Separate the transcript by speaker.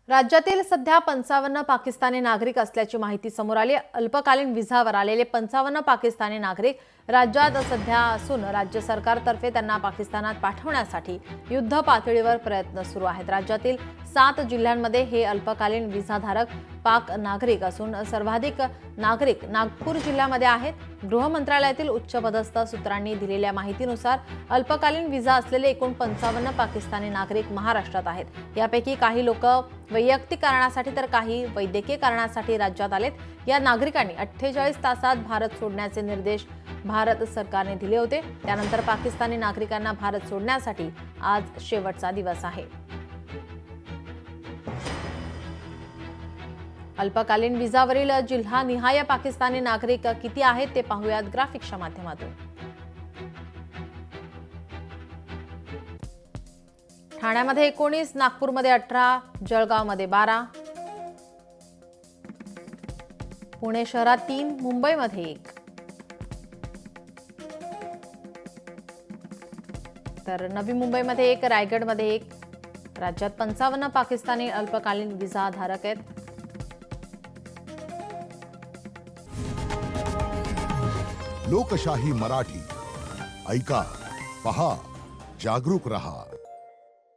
Speaker 1: राज्यातील सध्या 55 पाकिस्तानी नागरिक असल्याची माहिती समोर आली। अल्पकालीन व्हिसावर आलेले 55 पाकिस्तानी नागरिक राज्यात सध्या असून राज्य सरकारतर्फे त्यांना पाकिस्तानात पाठवण्यासाठी युद्ध पातळीवर प्रयत्न सुरू आहेत। राज्यातील 7 जिल्ह्यांमध्ये हे अल्पकालीन व्हिसाधारक पाक नागरिक असून सर्वाधिक नागरिक नागपूर जिल्ह्यामध्ये आहेत। गृह मंत्रालयातील उच्चपदस्थ सूत्रांनी दिलेल्या माहितीनुसार अल्पकालीन व्हिसा असलेले एकूण 55 पाकिस्तानी नागरिक महाराष्ट्रात आहेत। यापैकी काही लोक वैयक्तिक कारणासाठी तर काही वैद्यकीय कारणासाठी राज्यात आलेत। या नागरिकांनी 48 तासात भारत सोडण्याचे निर्देश भारत सरकारने दिले होते। त्यानंतर पाकिस्तानी नागरिकांना भारत सोडण्यासाठी आज शेवटचा दिवस आहे। अल्पकालीन व्हिसावरील जिल्हानिहाय पाकिस्तानी नागरिक किती आहेत ते पाहूयात ग्राफिक्सच्या माध्यमातून। ठाण्यामध्ये 19, नागपूरमध्ये 18, जळगावमध्ये 12, पुणे शहरात 3, मुंबईमध्ये 1, तर नवी मुंबईमध्ये 1, रायगडमध्ये 1। राज्यात 55 पाकिस्तानी अल्पकालीन व्हिसा धारक आहेत।
Speaker 2: लोकशाही मराठी ऐका, पहा, जागरूक रहा।